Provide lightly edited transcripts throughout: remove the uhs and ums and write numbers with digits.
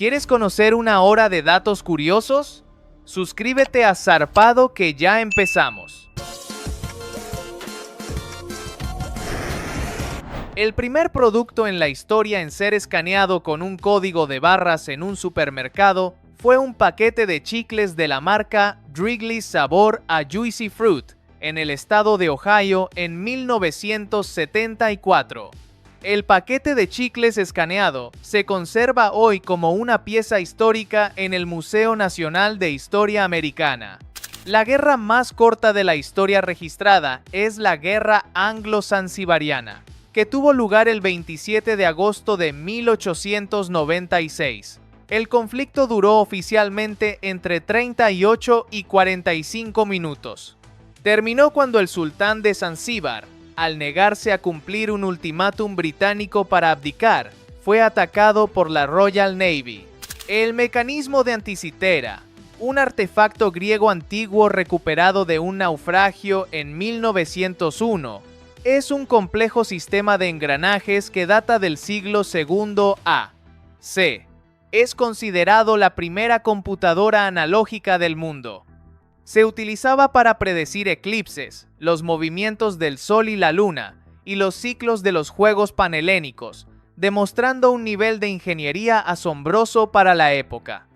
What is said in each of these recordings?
¿Quieres conocer una hora de datos curiosos? Suscríbete a Zarpado que ya empezamos. El primer producto en la historia en ser escaneado con un código de barras en un supermercado fue un paquete de chicles de la marca Wrigley's sabor a Juicy Fruit en el estado de Ohio en 1974. El paquete de chicles escaneado se conserva hoy como una pieza histórica en el Museo Nacional de Historia Americana. La guerra más corta de la historia registrada es la Guerra Anglo-Zanzibariana, que tuvo lugar el 27 de agosto de 1896. El conflicto duró oficialmente entre 38 y 45 minutos. Terminó cuando el sultán de Zanzíbar, al negarse a cumplir un ultimátum británico para abdicar, fue atacado por la Royal Navy. El mecanismo de anticitera, un artefacto griego antiguo recuperado de un naufragio en 1901, es un complejo sistema de engranajes que data del siglo II a.C. Es considerado la primera computadora analógica del mundo. Se utilizaba para predecir eclipses, los movimientos del Sol y la Luna, y los ciclos de los Juegos Panhelénicos, demostrando un nivel de ingeniería asombroso para la época.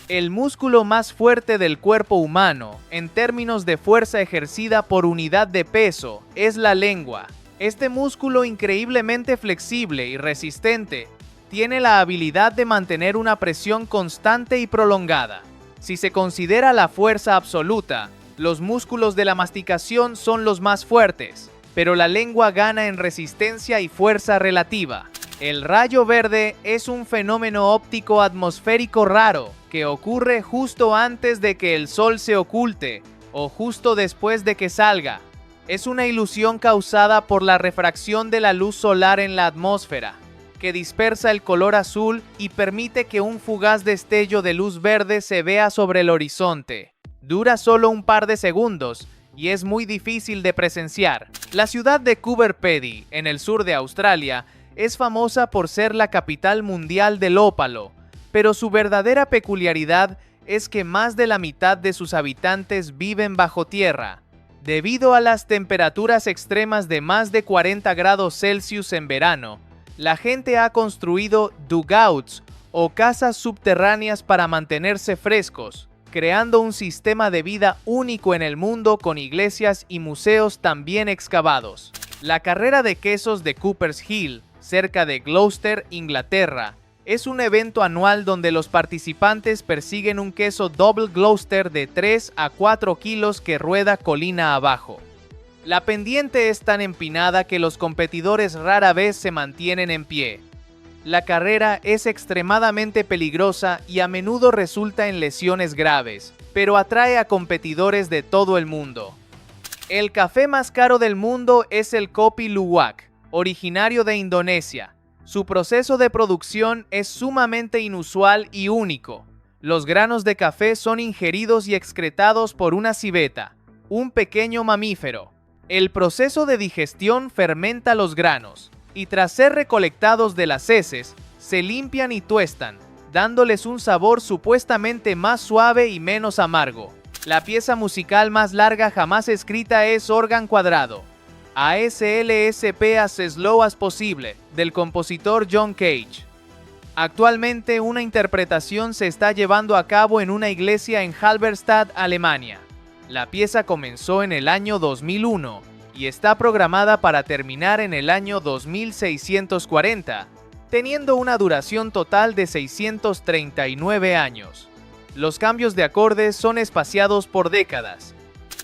El músculo más fuerte del cuerpo humano, en términos de fuerza ejercida por unidad de peso, es la lengua. Este músculo increíblemente flexible y resistente tiene la habilidad de mantener una presión constante y prolongada. Si se considera la fuerza absoluta, los músculos de la masticación son los más fuertes, pero la lengua gana en resistencia y fuerza relativa. El rayo verde es un fenómeno óptico atmosférico raro que ocurre justo antes de que el sol se oculte o justo después de que salga. Es una ilusión causada por la refracción de la luz solar en la atmósfera, que dispersa el color azul y permite que un fugaz destello de luz verde se vea sobre el horizonte. Dura solo un par de segundos y es muy difícil de presenciar. La ciudad de Coober Pedy, en el sur de Australia, es famosa por ser la capital mundial del ópalo, pero su verdadera peculiaridad es que más de la mitad de sus habitantes viven bajo tierra. Debido a las temperaturas extremas de más de 40 grados Celsius en verano, la gente ha construido dugouts o casas subterráneas para mantenerse frescos, creando un sistema de vida único en el mundo con iglesias y museos también excavados. La carrera de quesos de Coopers Hill, cerca de Gloucester, Inglaterra, es un evento anual donde los participantes persiguen un queso Double Gloucester de 3 a 4 kilos que rueda colina abajo. La pendiente es tan empinada que los competidores rara vez se mantienen en pie. La carrera es extremadamente peligrosa y a menudo resulta en lesiones graves, pero atrae a competidores de todo el mundo. El café más caro del mundo es el Kopi Luwak, originario de Indonesia. Su proceso de producción es sumamente inusual y único. Los granos de café son ingeridos y excretados por una civeta, un pequeño mamífero. El proceso de digestión fermenta los granos, y tras ser recolectados de las heces, se limpian y tuestan, dándoles un sabor supuestamente más suave y menos amargo. La pieza musical más larga jamás escrita es Órgan Cuadrado, ASLSP As Slow As Possible, del compositor John Cage. Actualmente una interpretación se está llevando a cabo en una iglesia en Halberstadt, Alemania. La pieza comenzó en el año 2001 y está programada para terminar en el año 2640, teniendo una duración total de 639 años. Los cambios de acordes son espaciados por décadas.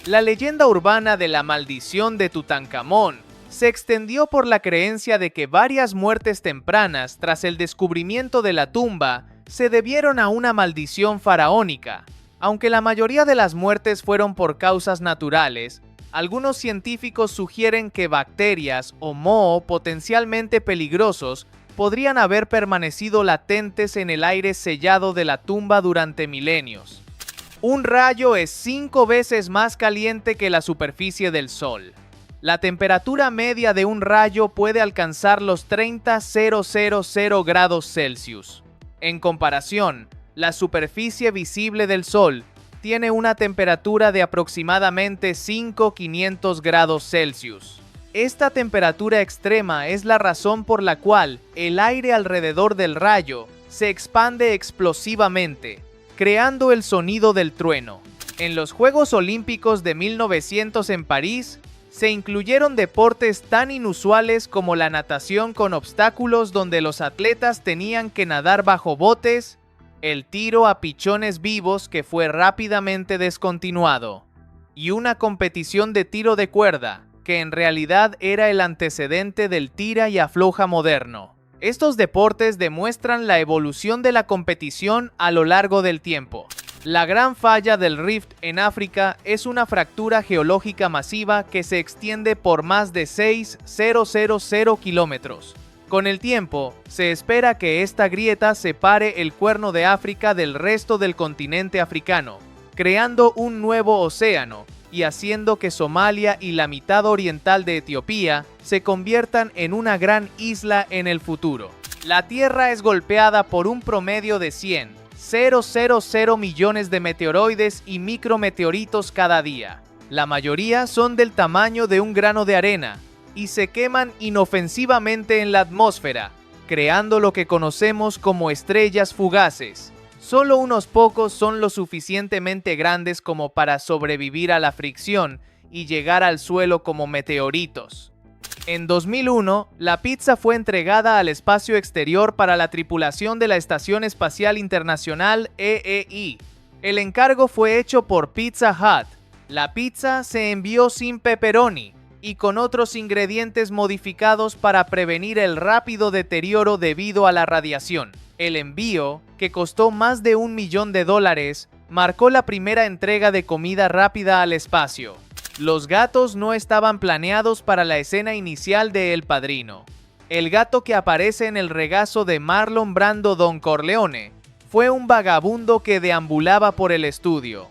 La leyenda urbana de la maldición de Tutankamón se extendió por la creencia de que varias muertes tempranas tras el descubrimiento de la tumba se debieron a una maldición faraónica. Aunque la mayoría de las muertes fueron por causas naturales, algunos científicos sugieren que bacterias o moho potencialmente peligrosos podrían haber permanecido latentes en el aire sellado de la tumba durante milenios. Un rayo es 5 veces más caliente que la superficie del Sol. La temperatura media de un rayo puede alcanzar los 30,000 grados Celsius. En comparación, la superficie visible del Sol tiene una temperatura de aproximadamente 500 grados Celsius. Esta temperatura extrema es la razón por la cual el aire alrededor del rayo se expande explosivamente, creando el sonido del trueno. En los Juegos Olímpicos de 1900 en París, se incluyeron deportes tan inusuales como la natación con obstáculos donde los atletas tenían que nadar bajo botes, el tiro a pichones vivos que fue rápidamente descontinuado, y una competición de tiro de cuerda, que en realidad era el antecedente del tira y afloja moderno. Estos deportes demuestran la evolución de la competición a lo largo del tiempo. La gran falla del Rift en África es una fractura geológica masiva que se extiende por más de 6,000 kilómetros. Con el tiempo, se espera que esta grieta separe el Cuerno de África del resto del continente africano, creando un nuevo océano y haciendo que Somalia y la mitad oriental de Etiopía se conviertan en una gran isla en el futuro. La Tierra es golpeada por un promedio de 100,000 millones de meteoroides y micrometeoritos cada día. La mayoría son del tamaño de un grano de arena y se queman inofensivamente en la atmósfera, creando lo que conocemos como estrellas fugaces. Solo unos pocos son lo suficientemente grandes como para sobrevivir a la fricción y llegar al suelo como meteoritos. En 2001, la pizza fue entregada al espacio exterior para la tripulación de la Estación Espacial Internacional EEI. El encargo fue hecho por Pizza Hut. La pizza se envió sin pepperoni y con otros ingredientes modificados para prevenir el rápido deterioro debido a la radiación. El envío, que costó más de $1 millón, marcó la primera entrega de comida rápida al espacio. Los gatos no estaban planeados para la escena inicial de El Padrino. El gato que aparece en el regazo de Marlon Brando Don Corleone fue un vagabundo que deambulaba por el estudio.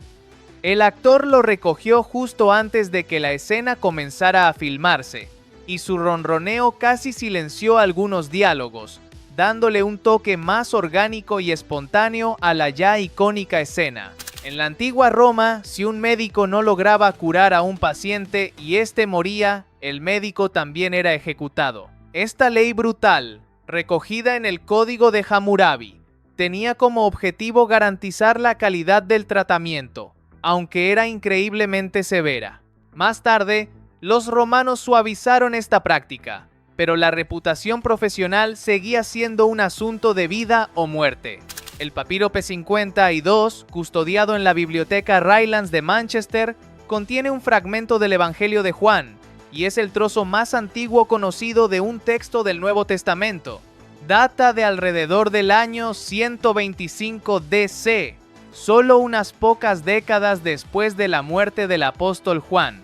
El actor lo recogió justo antes de que la escena comenzara a filmarse, y su ronroneo casi silenció algunos diálogos, dándole un toque más orgánico y espontáneo a la ya icónica escena. En la antigua Roma, si un médico no lograba curar a un paciente y éste moría, el médico también era ejecutado. Esta ley brutal, recogida en el Código de Hammurabi, tenía como objetivo garantizar la calidad del tratamiento, aunque era increíblemente severa. Más tarde, los romanos suavizaron esta práctica, pero la reputación profesional seguía siendo un asunto de vida o muerte. El papiro P52, custodiado en la Biblioteca Rylands de Manchester, contiene un fragmento del Evangelio de Juan, y es el trozo más antiguo conocido de un texto del Nuevo Testamento. Data de alrededor del año 125 DC, solo unas pocas décadas después de la muerte del apóstol Juan.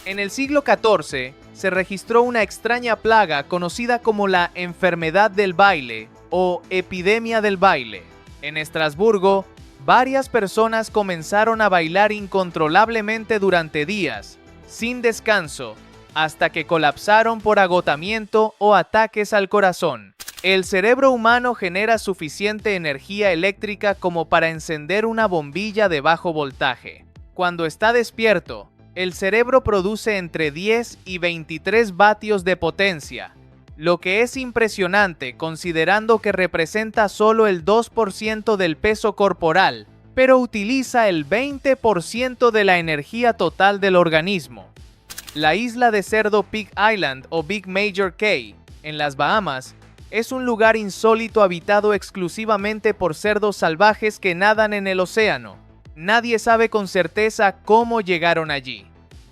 En el siglo XIV, se registró una extraña plaga conocida como la enfermedad del baile o epidemia del baile. En Estrasburgo, varias personas comenzaron a bailar incontrolablemente durante días, sin descanso, hasta que colapsaron por agotamiento o ataques al corazón. El cerebro humano genera suficiente energía eléctrica como para encender una bombilla de bajo voltaje. Cuando está despierto, el cerebro produce entre 10 y 23 vatios de potencia, lo que es impresionante considerando que representa solo el 2% del peso corporal, pero utiliza el 20% de la energía total del organismo. La isla de cerdo Pig Island o Big Major Cay, en las Bahamas, es un lugar insólito habitado exclusivamente por cerdos salvajes que nadan en el océano. Nadie sabe con certeza cómo llegaron allí,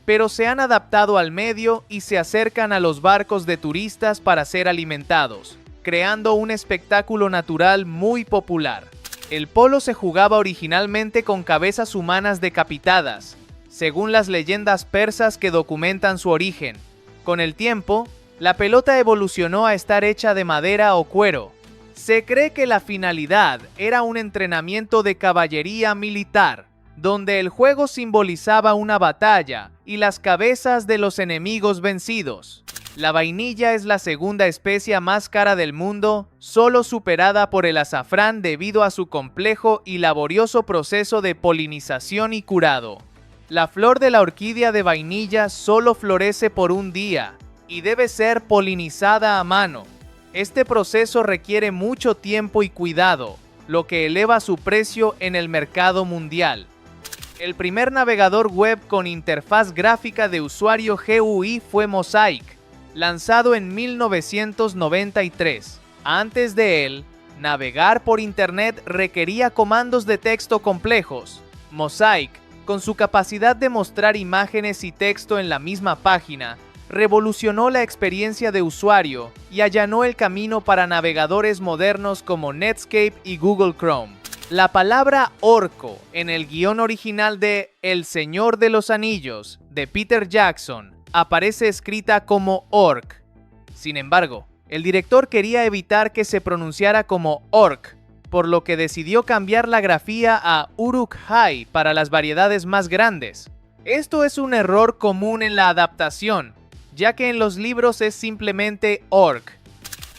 pero se han adaptado al medio y se acercan a los barcos de turistas para ser alimentados, creando un espectáculo natural muy popular. El polo se jugaba originalmente con cabezas humanas decapitadas, según las leyendas persas que documentan su origen. Con el tiempo, la pelota evolucionó a estar hecha de madera o cuero. Se cree que la finalidad era un entrenamiento de caballería militar, donde el juego simbolizaba una batalla y las cabezas de los enemigos vencidos. La vainilla es la segunda especia más cara del mundo, solo superada por el azafrán debido a su complejo y laborioso proceso de polinización y curado. La flor de la orquídea de vainilla solo florece por un día y debe ser polinizada a mano. Este proceso requiere mucho tiempo y cuidado, lo que eleva su precio en el mercado mundial. El primer navegador web con interfaz gráfica de usuario GUI fue Mosaic, lanzado en 1993. Antes de él, navegar por Internet requería comandos de texto complejos. Mosaic, con su capacidad de mostrar imágenes y texto en la misma página, revolucionó la experiencia de usuario y allanó el camino para navegadores modernos como Netscape y Google Chrome. La palabra orco en el guión original de El Señor de los Anillos de Peter Jackson aparece escrita como orc. Sin embargo, el director quería evitar que se pronunciara como orc, por lo que decidió cambiar la grafía a Uruk-hai para las variedades más grandes. Esto es un error común en la adaptación, ya que en los libros es simplemente orc.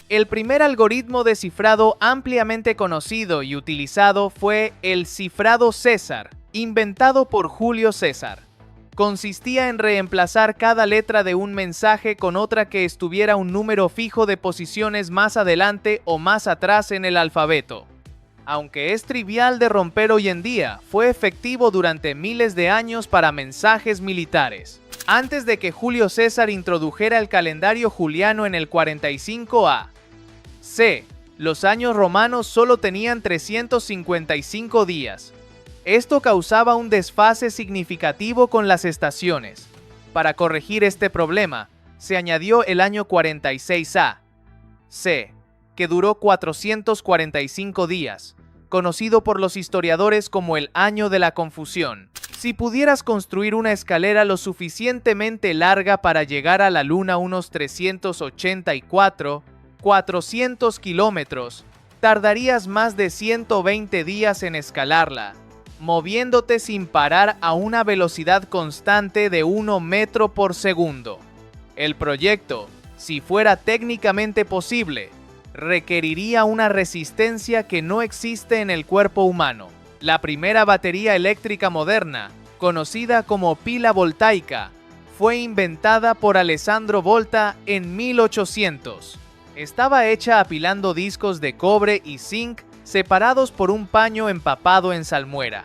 El primer algoritmo de cifrado ampliamente conocido y utilizado fue el cifrado César, inventado por Julio César. Consistía en reemplazar cada letra de un mensaje con otra que estuviera un número fijo de posiciones más adelante o más atrás en el alfabeto. Aunque es trivial de romper hoy en día, fue efectivo durante miles de años para mensajes militares. Antes de que Julio César introdujera el calendario juliano en el 45 a.C., los años romanos solo tenían 355 días. Esto causaba un desfase significativo con las estaciones. Para corregir este problema, se añadió el año 46 a.C., que duró 445 días, conocido por los historiadores como el Año de la Confusión. Si pudieras construir una escalera lo suficientemente larga para llegar a la Luna unos 400 kilómetros, tardarías más de 120 días en escalarla, moviéndote sin parar a una velocidad constante de 1 metro por segundo. El proyecto, si fuera técnicamente posible, requeriría una resistencia que no existe en el cuerpo humano. La primera batería eléctrica moderna, conocida como pila voltaica, fue inventada por Alessandro Volta en 1800. Estaba hecha apilando discos de cobre y zinc separados por un paño empapado en salmuera.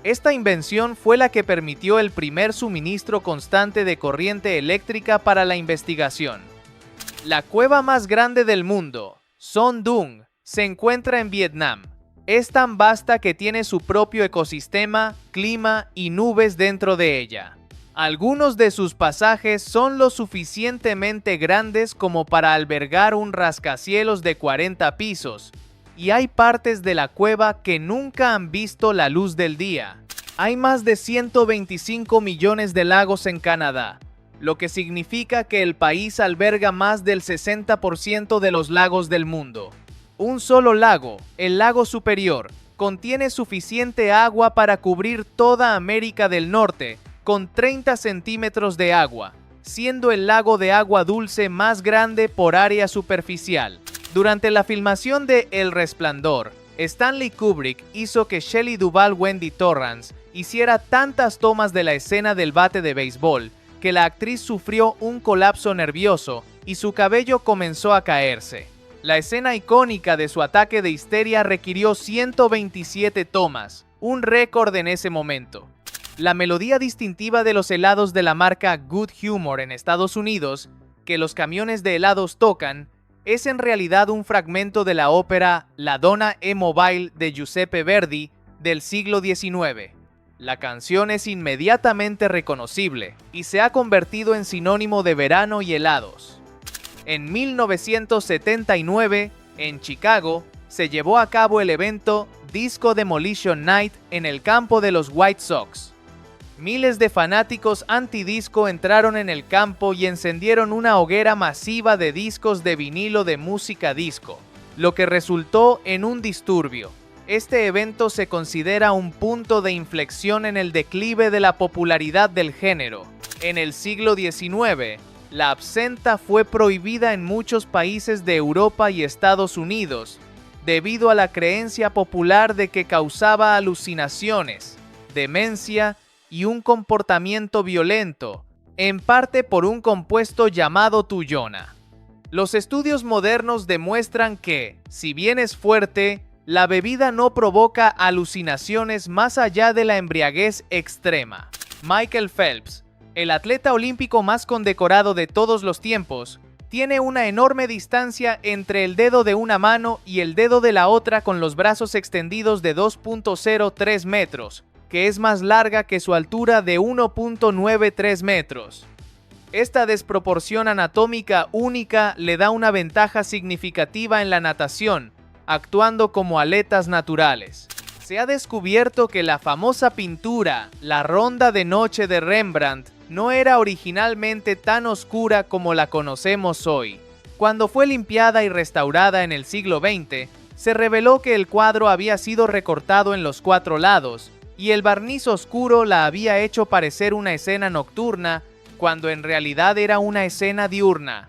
Esta invención fue la que permitió el primer suministro constante de corriente eléctrica para la investigación. La cueva más grande del mundo, Son Dung, se encuentra en Vietnam. Es tan vasta que tiene su propio ecosistema, clima y nubes dentro de ella. Algunos de sus pasajes son lo suficientemente grandes como para albergar un rascacielos de 40 pisos, y hay partes de la cueva que nunca han visto la luz del día. Hay más de 125 millones de lagos en Canadá, lo que significa que el país alberga más del 60% de los lagos del mundo. Un solo lago, el lago Superior, contiene suficiente agua para cubrir toda América del Norte, con 30 centímetros de agua, siendo el lago de agua dulce más grande por área superficial. Durante la filmación de El Resplandor, Stanley Kubrick hizo que Shelley Duvall Wendy Torrance hiciera tantas tomas de la escena del bate de béisbol que la actriz sufrió un colapso nervioso y su cabello comenzó a caerse. La escena icónica de su ataque de histeria requirió 127 tomas, un récord en ese momento. La melodía distintiva de los helados de la marca Good Humor en Estados Unidos, que los camiones de helados tocan, es en realidad un fragmento de la ópera La Donna e Mobile de Giuseppe Verdi del siglo XIX. La canción es inmediatamente reconocible y se ha convertido en sinónimo de verano y helados. En 1979, en Chicago, se llevó a cabo el evento Disco Demolition Night en el campo de los White Sox. Miles de fanáticos antidisco entraron en el campo y encendieron una hoguera masiva de discos de vinilo de música disco, lo que resultó en un disturbio. Este evento se considera un punto de inflexión en el declive de la popularidad del género. En el siglo XIX, La absenta fue prohibida en muchos países de Europa y Estados Unidos, debido a la creencia popular de que causaba alucinaciones, demencia y un comportamiento violento, en parte por un compuesto llamado tuyona. Los estudios modernos demuestran que, si bien es fuerte, la bebida no provoca alucinaciones más allá de la embriaguez extrema. Michael Phelps, el atleta olímpico más condecorado de todos los tiempos, tiene una enorme distancia entre el dedo de una mano y el dedo de la otra con los brazos extendidos de 2.03 metros, que es más larga que su altura de 1.93 metros. Esta desproporción anatómica única le da una ventaja significativa en la natación, actuando como aletas naturales. Se ha descubierto que la famosa pintura La Ronda de Noche de Rembrandt no era originalmente tan oscura como la conocemos hoy. Cuando fue limpiada y restaurada en el siglo XX, se reveló que el cuadro había sido recortado en los 4 lados, y el barniz oscuro la había hecho parecer una escena nocturna, cuando en realidad era una escena diurna.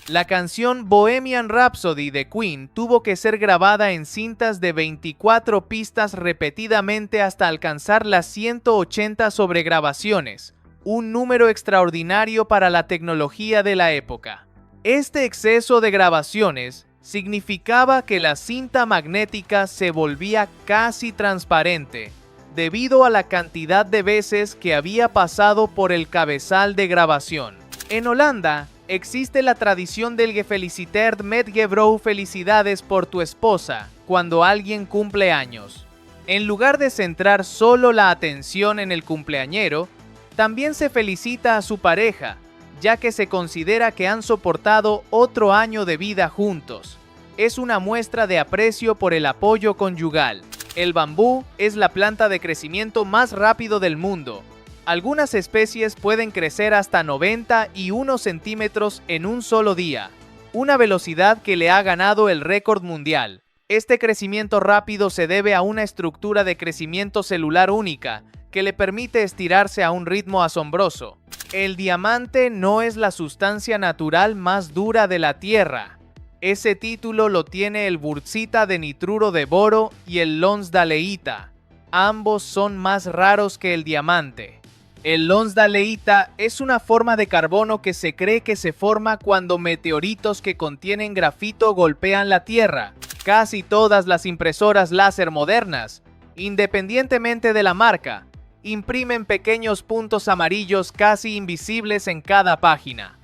La canción Bohemian Rhapsody de Queen tuvo que ser grabada en cintas de 24 pistas repetidamente hasta alcanzar las 180 sobregrabaciones, un número extraordinario para la tecnología de la época. Este exceso de grabaciones significaba que la cinta magnética se volvía casi transparente, debido a la cantidad de veces que había pasado por el cabezal de grabación. En Holanda, existe la tradición del Gefeliciteerd met je vrouw felicidades por tu esposa, cuando alguien cumple años. En lugar de centrar solo la atención en el cumpleañero, también se felicita a su pareja, ya que se considera que han soportado otro año de vida juntos. Es una muestra de aprecio por el apoyo conyugal. El bambú es la planta de crecimiento más rápido del mundo. Algunas especies pueden crecer hasta 91 centímetros en un solo día, una velocidad que le ha ganado el récord mundial. Este crecimiento rápido se debe a una estructura de crecimiento celular única, que le permite estirarse a un ritmo asombroso. El diamante no es la sustancia natural más dura de la Tierra. Ese título lo tiene el wurtzita de nitruro de boro y el lonsdaleita. Ambos son más raros que el diamante. El lonsdaleita es una forma de carbono que se cree que se forma cuando meteoritos que contienen grafito golpean la Tierra. Casi todas las impresoras láser modernas, independientemente de la marca, imprimen pequeños puntos amarillos casi invisibles en cada página.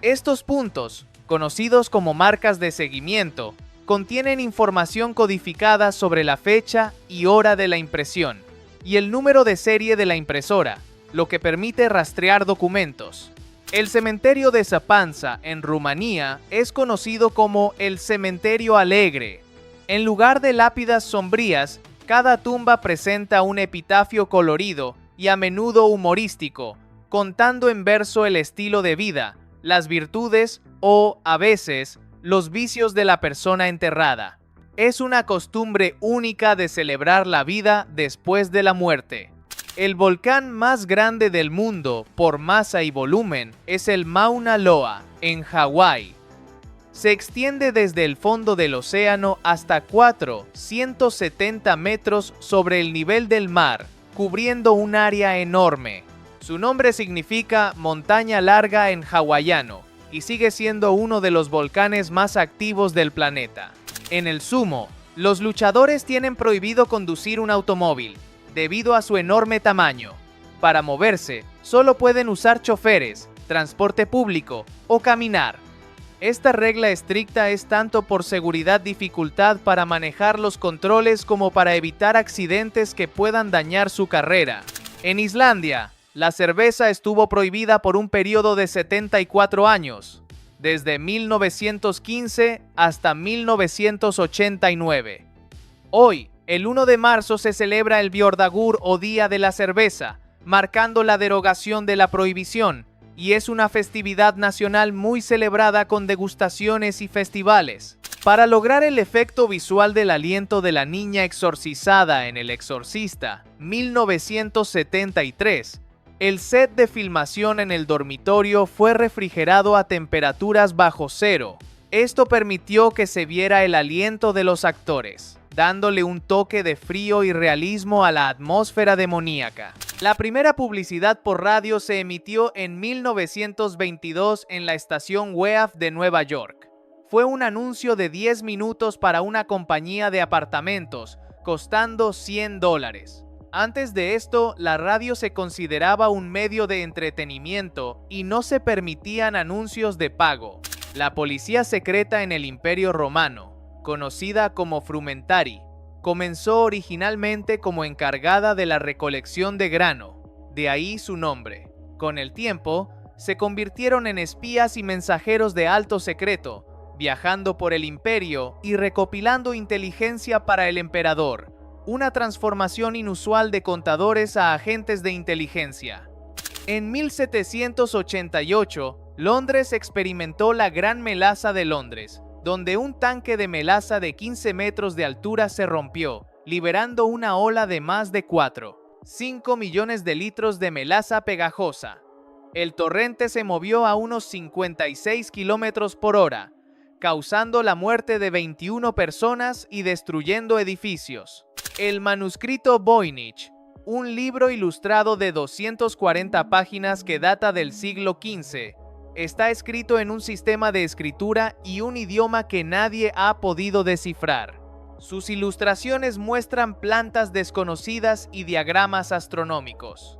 Estos puntos, conocidos como marcas de seguimiento, contienen información codificada sobre la fecha y hora de la impresión y el número de serie de la impresora, lo que permite rastrear documentos. El cementerio de Sapansa, en Rumanía, es conocido como el Cementerio Alegre. En lugar de lápidas sombrías, cada tumba presenta un epitafio colorido y a menudo humorístico, contando en verso el estilo de vida, las virtudes o, a veces, los vicios de la persona enterrada. Es una costumbre única de celebrar la vida después de la muerte. El volcán más grande del mundo por masa y volumen es el Mauna Loa, en Hawái. Se extiende desde el fondo del océano hasta 470 metros sobre el nivel del mar, cubriendo un área enorme. Su nombre significa montaña larga en hawaiano y sigue siendo uno de los volcanes más activos del planeta. En el sumo, los luchadores tienen prohibido conducir un automóvil, debido a su enorme tamaño. Para moverse, solo pueden usar choferes, transporte público o caminar. Esta regla estricta es tanto por seguridad dificultad para manejar los controles como para evitar accidentes que puedan dañar su carrera. En Islandia, la cerveza estuvo prohibida por un periodo de 74 años, desde 1915 hasta 1989. Hoy, el 1 de marzo se celebra el Björdagur o Día de la Cerveza, marcando la derogación de la prohibición, y es una festividad nacional muy celebrada con degustaciones y festivales. Para lograr el efecto visual del aliento de la niña exorcizada en El Exorcista, 1973, El set de filmación en el dormitorio fue refrigerado a temperaturas bajo cero. Esto permitió que se viera el aliento de los actores, dándole un toque de frío y realismo a la atmósfera demoníaca. La primera publicidad por radio se emitió en 1922 en la estación WEAF de Nueva York. Fue un anuncio de 10 minutos para una compañía de apartamentos, costando $100. Antes de esto, la radio se consideraba un medio de entretenimiento y no se permitían anuncios de pago. La policía secreta en el Imperio Romano, conocida como Frumentari, comenzó originalmente como encargada de la recolección de grano, de ahí su nombre. Con el tiempo, se convirtieron en espías y mensajeros de alto secreto, viajando por el imperio y recopilando inteligencia para el emperador, una transformación inusual de contadores a agentes de inteligencia. En 1788, Londres experimentó la Gran Melaza de Londres, donde un tanque de melaza de 15 metros de altura se rompió, liberando una ola de más de 4,5 millones de litros de melaza pegajosa. El torrente se movió a unos 56 kilómetros por hora, causando la muerte de 21 personas y destruyendo edificios. El manuscrito Voynich, un libro ilustrado de 240 páginas que data del siglo XV, está escrito en un sistema de escritura y un idioma que nadie ha podido descifrar. Sus ilustraciones muestran plantas desconocidas y diagramas astronómicos.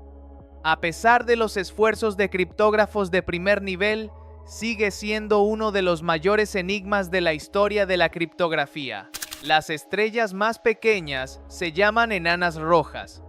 A pesar de los esfuerzos de criptógrafos de primer nivel, sigue siendo uno de los mayores enigmas de la historia de la criptografía. Las estrellas más pequeñas se llaman enanas rojas.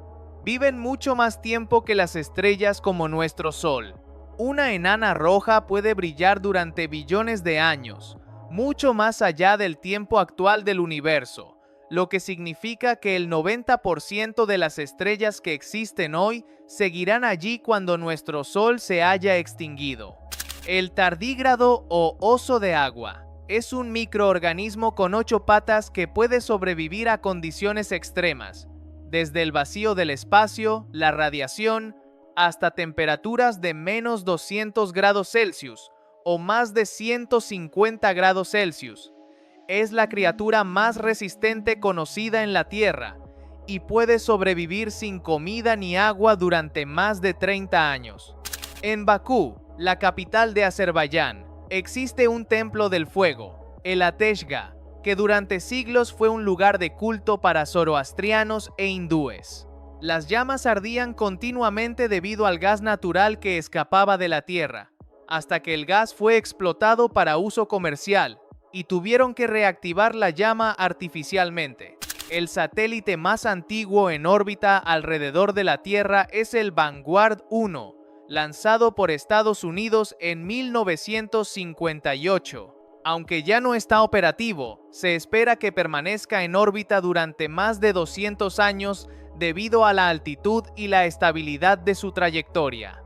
Viven mucho más tiempo que las estrellas como nuestro Sol. Una enana roja puede brillar durante billones de años, mucho más allá del tiempo actual del universo, lo que significa que el 90% de las estrellas que existen hoy seguirán allí cuando nuestro Sol se haya extinguido. El tardígrado o oso de agua es un microorganismo con 8 patas que puede sobrevivir a condiciones extremas, desde el vacío del espacio, la radiación, hasta temperaturas de menos 200 grados Celsius o más de 150 grados Celsius. Es la criatura más resistente conocida en la Tierra y puede sobrevivir sin comida ni agua durante más de 30 años. En Bakú, la capital de Azerbaiyán, existe un templo del fuego, el Ateşga, que durante siglos fue un lugar de culto para zoroastrianos e hindúes. Las llamas ardían continuamente debido al gas natural que escapaba de la tierra, hasta que el gas fue explotado para uso comercial y tuvieron que reactivar la llama artificialmente. El satélite más antiguo en órbita alrededor de la Tierra es el Vanguard 1, lanzado por Estados Unidos en 1958. Aunque ya no está operativo, se espera que permanezca en órbita durante más de 200 años debido a la altitud y la estabilidad de su trayectoria.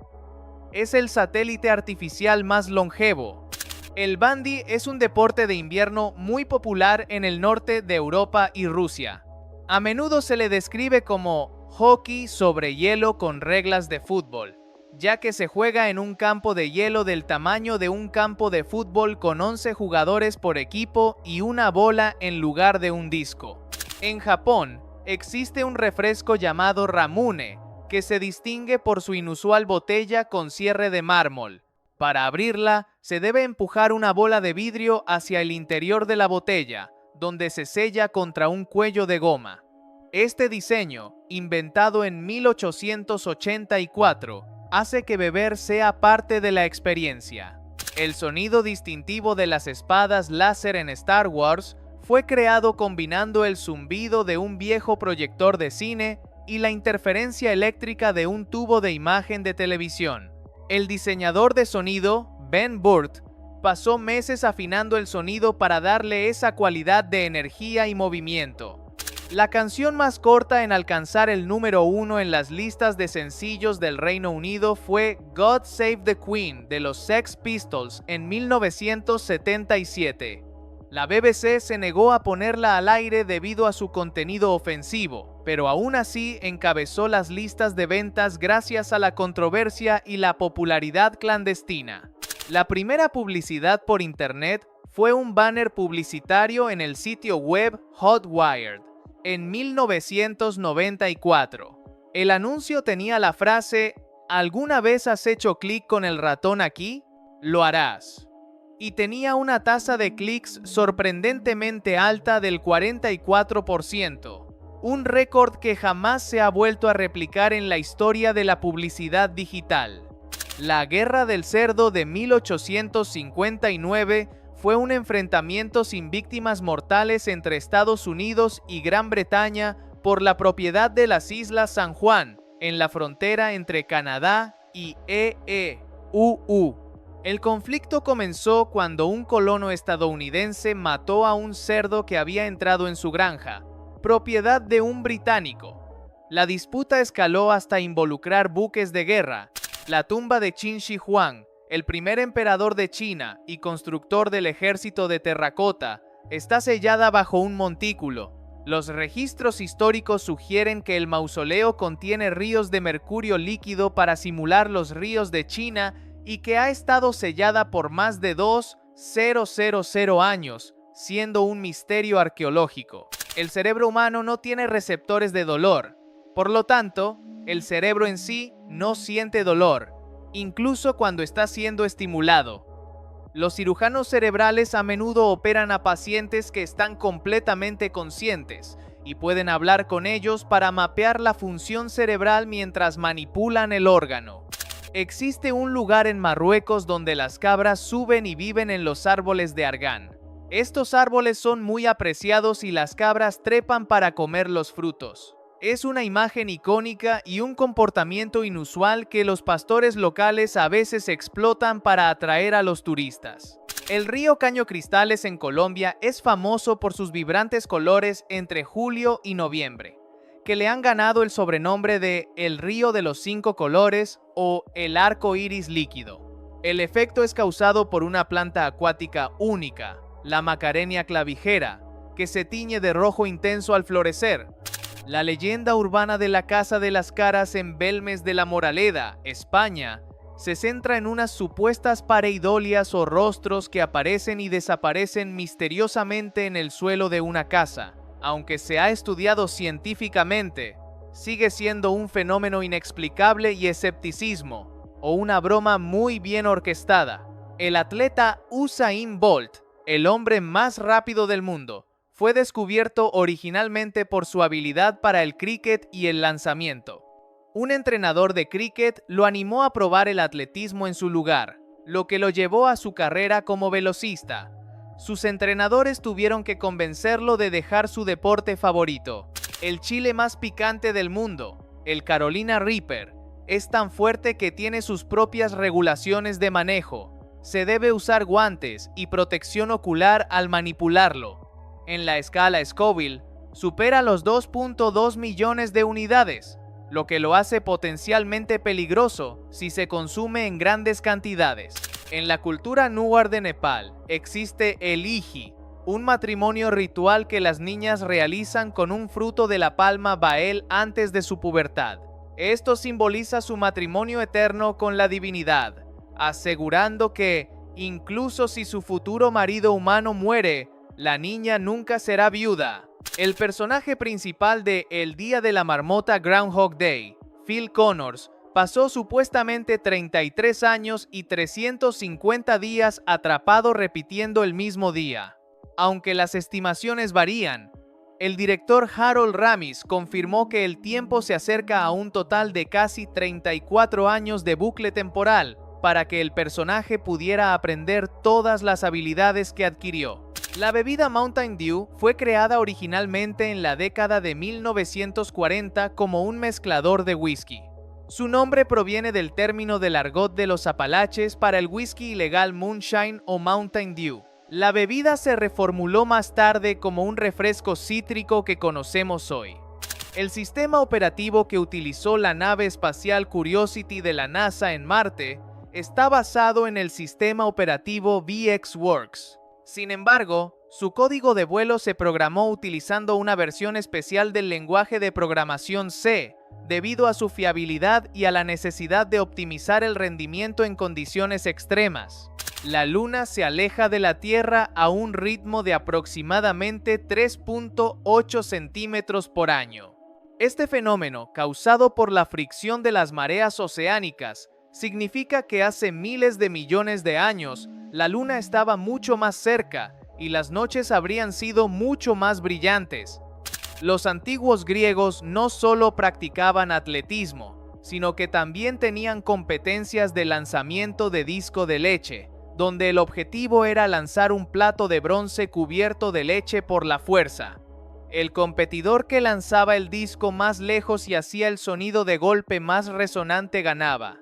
Es el satélite artificial más longevo. El bandy es un deporte de invierno muy popular en el norte de Europa y Rusia. A menudo se le describe como hockey sobre hielo con reglas de fútbol, ya que se juega en un campo de hielo del tamaño de un campo de fútbol con 11 jugadores por equipo y una bola en lugar de un disco. En Japón, existe un refresco llamado Ramune, que se distingue por su inusual botella con cierre de mármol. Para abrirla, se debe empujar una bola de vidrio hacia el interior de la botella, donde se sella contra un cuello de goma. Este diseño, inventado en 1884, hace que beber sea parte de la experiencia. El sonido distintivo de las espadas láser en Star Wars fue creado combinando el zumbido de un viejo proyector de cine y la interferencia eléctrica de un tubo de imagen de televisión. El diseñador de sonido, Ben Burtt, pasó meses afinando el sonido para darle esa cualidad de energía y movimiento. La canción más corta en alcanzar el número 1 en las listas de sencillos del Reino Unido fue God Save the Queen de los Sex Pistols en 1977. La BBC se negó a ponerla al aire debido a su contenido ofensivo, pero aún así encabezó las listas de ventas gracias a la controversia y la popularidad clandestina. La primera publicidad por internet fue un banner publicitario en el sitio web Hotwired en 1994. El anuncio tenía la frase ¿alguna vez has hecho clic con el ratón aquí? Lo harás. Y tenía una tasa de clics sorprendentemente alta del 44%, un récord que jamás se ha vuelto a replicar en la historia de la publicidad digital. La Guerra del Cerdo de 1859 fue un enfrentamiento sin víctimas mortales entre Estados Unidos y Gran Bretaña por la propiedad de las Islas San Juan, en la frontera entre Canadá y EEUU. El conflicto comenzó cuando un colono estadounidense mató a un cerdo que había entrado en su granja, propiedad de un británico. La disputa escaló hasta involucrar buques de guerra. La tumba de Qin Shi Huang, el primer emperador de China y constructor del ejército de terracota, está sellada bajo un montículo. Los registros históricos sugieren que el mausoleo contiene ríos de mercurio líquido para simular los ríos de China y que ha estado sellada por más de 2.000 años, siendo un misterio arqueológico. El cerebro humano no tiene receptores de dolor, por lo tanto, el cerebro en sí no siente dolor, incluso cuando está siendo estimulado. Los cirujanos cerebrales a menudo operan a pacientes que están completamente conscientes y pueden hablar con ellos para mapear la función cerebral mientras manipulan el órgano. Existe un lugar en Marruecos donde las cabras suben y viven en los árboles de argán. Estos árboles son muy apreciados y las cabras trepan para comer los frutos. Es una imagen icónica y un comportamiento inusual que los pastores locales a veces explotan para atraer a los turistas. El río Caño Cristales en Colombia es famoso por sus vibrantes colores entre julio y noviembre, que le han ganado el sobrenombre de el río de los 5 colores o el arco iris líquido. El efecto es causado por una planta acuática única, la Macarenia clavijera, que se tiñe de rojo intenso al florecer. La leyenda urbana de la Casa de las Caras en Belmes de la Moraleda, España, se centra en unas supuestas pareidolias o rostros que aparecen y desaparecen misteriosamente en el suelo de una casa. Aunque se ha estudiado científicamente, sigue siendo un fenómeno inexplicable y escepticismo, o una broma muy bien orquestada. El atleta Usain Bolt, el hombre más rápido del mundo, fue descubierto originalmente por su habilidad para el cricket y el lanzamiento. Un entrenador de cricket lo animó a probar el atletismo en su lugar, lo que lo llevó a su carrera como velocista. Sus entrenadores tuvieron que convencerlo de dejar su deporte favorito. El chile más picante del mundo, el Carolina Reaper, es tan fuerte que tiene sus propias regulaciones de manejo. Se debe usar guantes y protección ocular al manipularlo. En la escala Scoville, supera los 2.2 millones de unidades, lo que lo hace potencialmente peligroso si se consume en grandes cantidades. En la cultura Newar de Nepal existe el Iji, un matrimonio ritual que las niñas realizan con un fruto de la palma Bael antes de su pubertad. Esto simboliza su matrimonio eterno con la divinidad, asegurando que, incluso si su futuro marido humano muere, la niña nunca será viuda. El personaje principal de El Día de la Marmota Groundhog Day, Phil Connors, pasó supuestamente 33 años y 350 días atrapado repitiendo el mismo día. Aunque las estimaciones varían, el director Harold Ramis confirmó que el tiempo se acerca a un total de casi 34 años de bucle temporal para que el personaje pudiera aprender todas las habilidades que adquirió. La bebida Mountain Dew fue creada originalmente en la década de 1940 como un mezclador de whisky. Su nombre proviene del término del argot de los Apalaches para el whisky ilegal Moonshine o Mountain Dew. La bebida se reformuló más tarde como un refresco cítrico que conocemos hoy. El sistema operativo que utilizó la nave espacial Curiosity de la NASA en Marte está basado en el sistema operativo VxWorks. Sin embargo, Su código de vuelo se programó utilizando una versión especial del lenguaje de programación C, debido a su fiabilidad y a la necesidad de optimizar el rendimiento en condiciones extremas. La Luna se aleja de la Tierra a un ritmo de aproximadamente 3.8 centímetros por año. Este fenómeno, causado por la fricción de las mareas oceánicas, significa que hace miles de millones de años, la Luna estaba mucho más cerca y las noches habrían sido mucho más brillantes. Los antiguos griegos no solo practicaban atletismo, sino que también tenían competencias de lanzamiento de disco de leche, donde el objetivo era lanzar un plato de bronce cubierto de leche por la fuerza. El competidor que lanzaba el disco más lejos y hacía el sonido de golpe más resonante ganaba.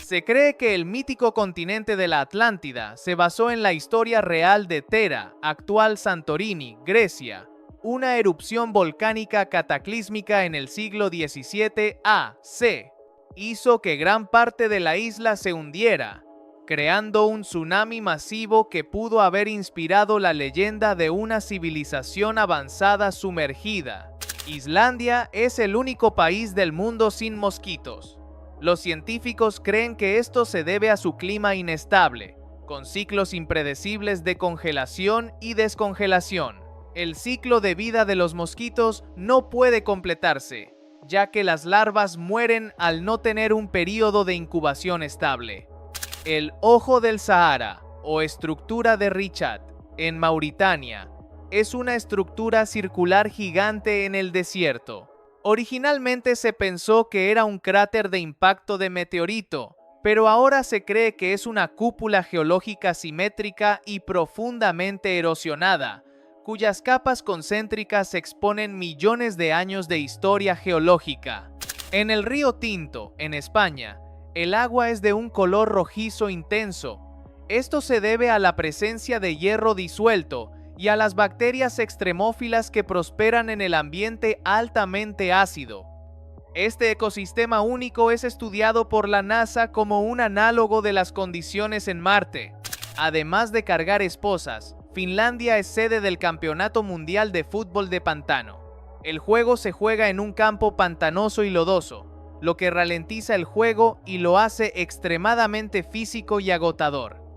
Se cree que el mítico continente de la Atlántida se basó en la historia real de Thera, actual Santorini, Grecia, una erupción volcánica cataclísmica en el siglo XVII a.C. hizo que gran parte de la isla se hundiera, creando un tsunami masivo que pudo haber inspirado la leyenda de una civilización avanzada sumergida. Islandia es el único país del mundo sin mosquitos. Los científicos creen que esto se debe a su clima inestable, con ciclos impredecibles de congelación y descongelación. El ciclo de vida de los mosquitos no puede completarse, ya que las larvas mueren al no tener un período de incubación estable. El Ojo del Sahara, o estructura de Richat, en Mauritania, es una estructura circular gigante en el desierto. Originalmente se pensó que era un cráter de impacto de meteorito, pero ahora se cree que es una cúpula geológica simétrica y profundamente erosionada, cuyas capas concéntricas exponen millones de años de historia geológica. En el río Tinto, en España, el agua es de un color rojizo intenso. Esto se debe a la presencia de hierro disuelto y a las bacterias extremófilas que prosperan en el ambiente altamente ácido. Este ecosistema único es estudiado por la NASA como un análogo de las condiciones en Marte. Además de cargar esposas, Finlandia es sede del Campeonato Mundial de Fútbol de Pantano. El juego se juega en un campo pantanoso y lodoso, lo que ralentiza el juego y lo hace extremadamente físico y agotador.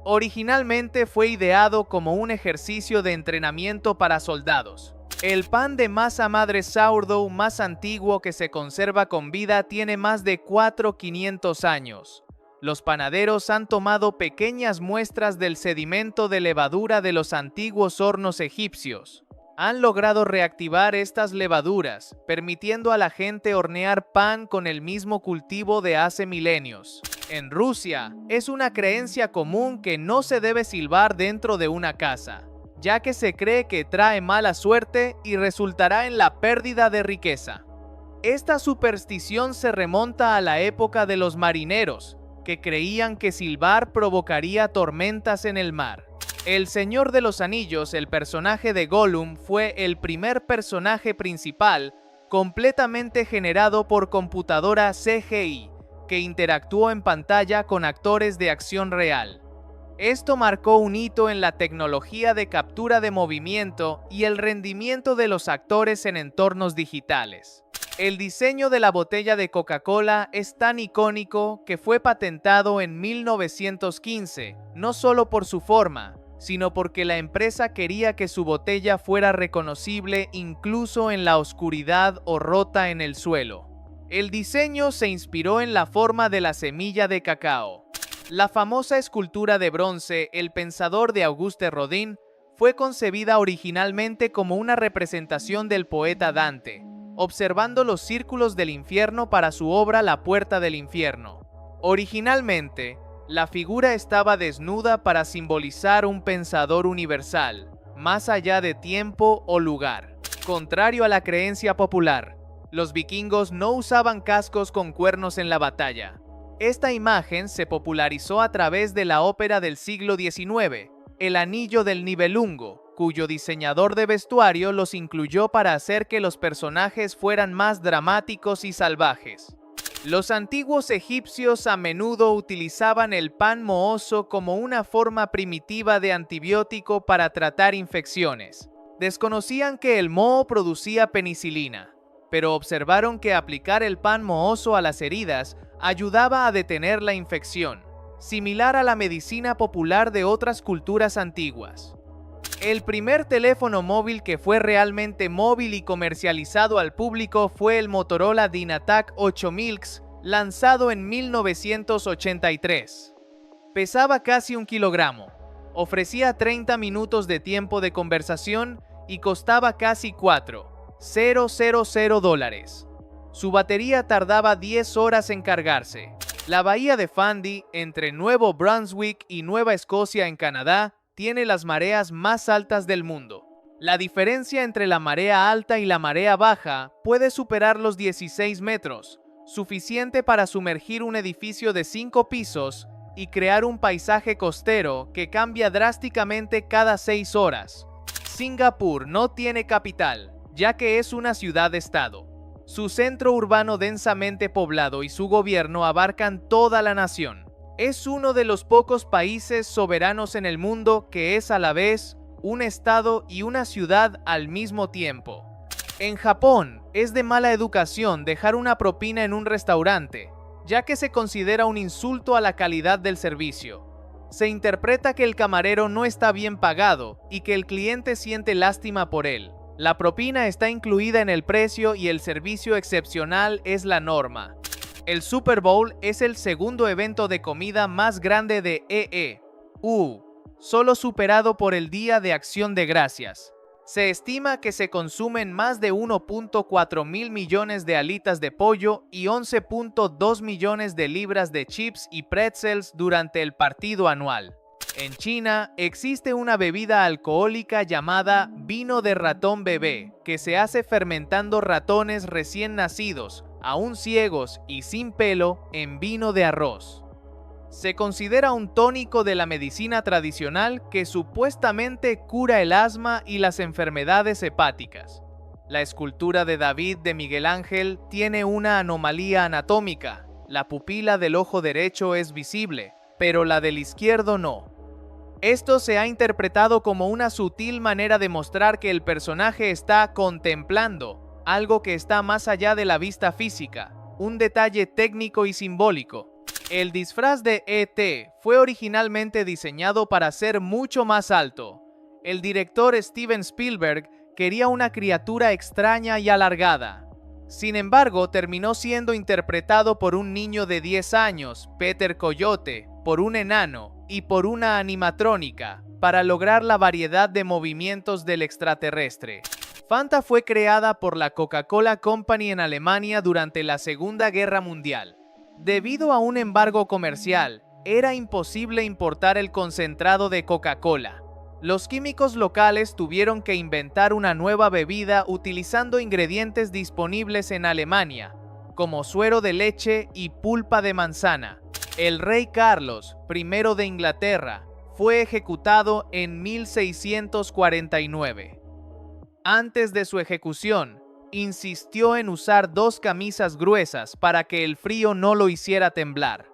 Originalmente fue ideado como un ejercicio de entrenamiento para soldados. El pan de masa madre sourdough más antiguo que se conserva con vida tiene más de 4.500 años. Los panaderos han tomado pequeñas muestras del sedimento de levadura de los antiguos hornos egipcios. Han logrado reactivar estas levaduras, permitiendo a la gente hornear pan con el mismo cultivo de hace milenios. En Rusia, es una creencia común que no se debe silbar dentro de una casa, ya que se cree que trae mala suerte y resultará en la pérdida de riqueza. Esta superstición se remonta a la época de los marineros, que creían que silbar provocaría tormentas en el mar. El Señor de los Anillos, el personaje de Gollum, fue el primer personaje principal completamente generado por computadora CGI, que interactuó en pantalla con actores de acción real. Esto marcó un hito en la tecnología de captura de movimiento y el rendimiento de los actores en entornos digitales. El diseño de la botella de Coca-Cola es tan icónico que fue patentado en 1915, no solo por su forma, sino porque la empresa quería que su botella fuera reconocible incluso en la oscuridad o rota en el suelo. El diseño se inspiró en la forma de la semilla de cacao. La famosa escultura de bronce El Pensador de Auguste Rodin fue concebida originalmente como una representación del poeta Dante, observando los círculos del infierno para su obra La Puerta del Infierno. Originalmente, la figura estaba desnuda para simbolizar un pensador universal, más allá de tiempo o lugar. Contrario a la creencia popular, los vikingos no usaban cascos con cuernos en la batalla. Esta imagen se popularizó a través de la ópera del siglo XIX, El Anillo del Nibelungo, cuyo diseñador de vestuario los incluyó para hacer que los personajes fueran más dramáticos y salvajes. Los antiguos egipcios a menudo utilizaban el pan mohoso como una forma primitiva de antibiótico para tratar infecciones. Desconocían que el moho producía penicilina, pero observaron que aplicar el pan mohoso a las heridas ayudaba a detener la infección, similar a la medicina popular de otras culturas antiguas. El primer teléfono móvil que fue realmente móvil y comercializado al público fue el Motorola DynaTAC 8000X, lanzado en 1983. Pesaba casi 1 kilogramo, ofrecía 30 minutos de tiempo de conversación y costaba casi $4,000. Su batería tardaba 10 horas en cargarse. La bahía de Fundy, entre Nuevo Brunswick y Nueva Escocia en Canadá, tiene las mareas más altas del mundo. La diferencia entre la marea alta y la marea baja puede superar los 16 metros, suficiente para sumergir un edificio de 5 pisos y crear un paisaje costero que cambia drásticamente cada 6 horas. Singapur no tiene capital, ya que es una ciudad-estado. Su centro urbano densamente poblado y su gobierno abarcan toda la nación. Es uno de los pocos países soberanos en el mundo que es a la vez un estado y una ciudad al mismo tiempo. En Japón, es de mala educación dejar una propina en un restaurante, ya que se considera un insulto a la calidad del servicio. Se interpreta que el camarero no está bien pagado y que el cliente siente lástima por él. La propina está incluida en el precio y el servicio excepcional es la norma. El Super Bowl es el segundo evento de comida más grande de EU, solo superado por el Día de Acción de Gracias. Se estima que se consumen más de 1.4 mil millones de alitas de pollo y 11.2 millones de libras de chips y pretzels durante el partido anual. En China existe una bebida alcohólica llamada vino de ratón bebé, que se hace fermentando ratones recién nacidos, aún ciegos y sin pelo, en vino de arroz. Se considera un tónico de la medicina tradicional que supuestamente cura el asma y las enfermedades hepáticas. La escultura de David de Miguel Ángel tiene una anomalía anatómica. La pupila del ojo derecho es visible, pero la del izquierdo no. Esto se ha interpretado como una sutil manera de mostrar que el personaje está contemplando algo que está más allá de la vista física, un detalle técnico y simbólico. El disfraz de E.T. fue originalmente diseñado para ser mucho más alto. El director Steven Spielberg quería una criatura extraña y alargada. Sin embargo, terminó siendo interpretado por un niño de 10 años, Peter Coyote, por un enano y por una animatrónica, para lograr la variedad de movimientos del extraterrestre. Fanta fue creada por la Coca-Cola Company en Alemania durante la Segunda Guerra Mundial. Debido a un embargo comercial, era imposible importar el concentrado de Coca-Cola. Los químicos locales tuvieron que inventar una nueva bebida utilizando ingredientes disponibles en Alemania, como suero de leche y pulpa de manzana. El rey Carlos I de Inglaterra fue ejecutado en 1649. Antes de su ejecución, insistió en usar 2 camisas gruesas para que el frío no lo hiciera temblar.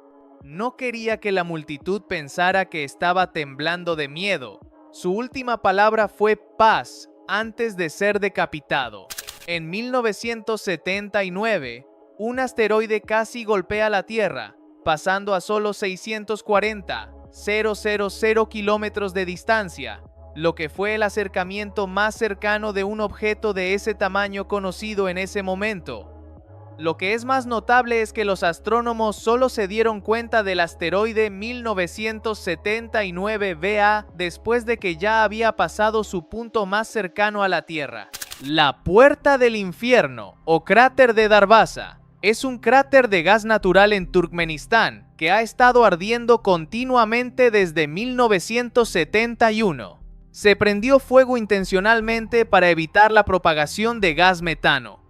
No quería que la multitud pensara que estaba temblando de miedo. Su última palabra fue paz antes de ser decapitado. En 1979, un asteroide casi golpea la Tierra, pasando a solo 640,000 kilómetros de distancia, lo que fue el acercamiento más cercano de un objeto de ese tamaño conocido en ese momento. Lo que es más notable es que los astrónomos solo se dieron cuenta del asteroide 1979 BA después de que ya había pasado su punto más cercano a la Tierra. La Puerta del Infierno, o cráter de Darvaza, es un cráter de gas natural en Turkmenistán que ha estado ardiendo continuamente desde 1971. Se prendió fuego intencionalmente para evitar la propagación de gas metano.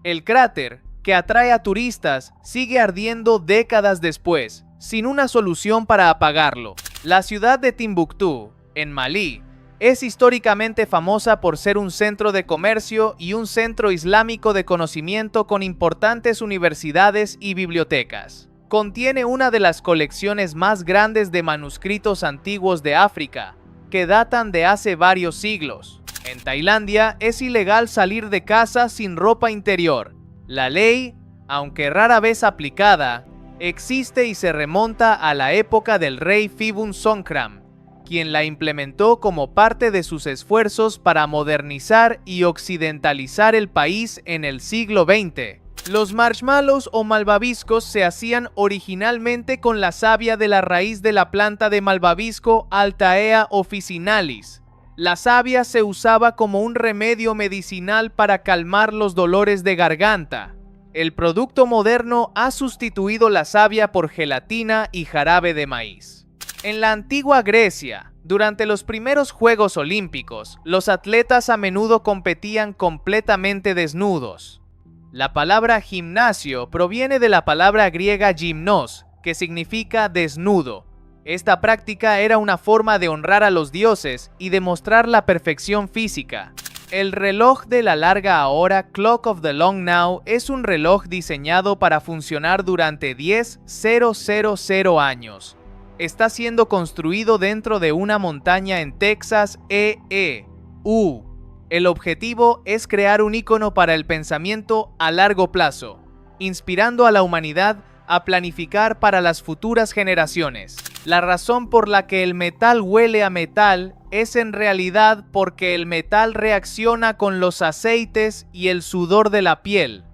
El cráter, que atrae a turistas, sigue ardiendo décadas después, sin una solución para apagarlo. La ciudad de Timbuktu, en Malí, Es históricamente famosa por ser un centro de comercio y un centro islámico de conocimiento con importantes universidades y bibliotecas. Contiene una de las colecciones más grandes de manuscritos antiguos de África, que datan de hace varios siglos. En Tailandia es ilegal salir de casa sin ropa interior. La ley, aunque rara vez aplicada, existe y se remonta a la época del rey Phibun Songkhram, quien la implementó como parte de sus esfuerzos para modernizar y occidentalizar el país en el siglo XX. Los marshmallows o malvaviscos se hacían originalmente con la savia de la raíz de la planta de malvavisco Altaea officinalis. La savia se usaba como un remedio medicinal para calmar los dolores de garganta. El producto moderno ha sustituido la savia por gelatina y jarabe de maíz. En la antigua Grecia, durante los primeros Juegos Olímpicos, los atletas a menudo competían completamente desnudos. La palabra gimnasio proviene de la palabra griega gimnos, que significa desnudo. Esta práctica era una forma de honrar a los dioses y demostrar la perfección física. El reloj de la larga hora, Clock of the Long Now, es un reloj diseñado para funcionar durante 10.000 años. Está siendo construido dentro de una montaña en Texas, EU. El objetivo es crear un icono para el pensamiento a largo plazo, inspirando a la humanidad a planificar para las futuras generaciones. La razón por la que el metal huele a metal es en realidad porque el metal reacciona con los aceites y el sudor de la piel.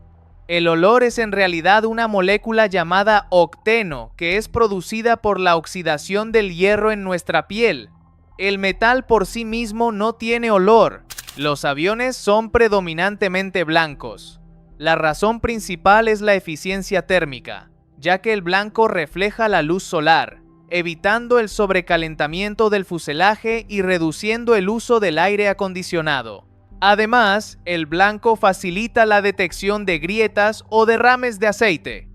El olor es en realidad una molécula llamada octeno que es producida por la oxidación del hierro en nuestra piel. El metal por sí mismo no tiene olor. Los aviones son predominantemente blancos. La razón principal es la eficiencia térmica, ya que el blanco refleja la luz solar, evitando el sobrecalentamiento del fuselaje y reduciendo el uso del aire acondicionado. Además, el blanco facilita la detección de grietas o derrames de aceite.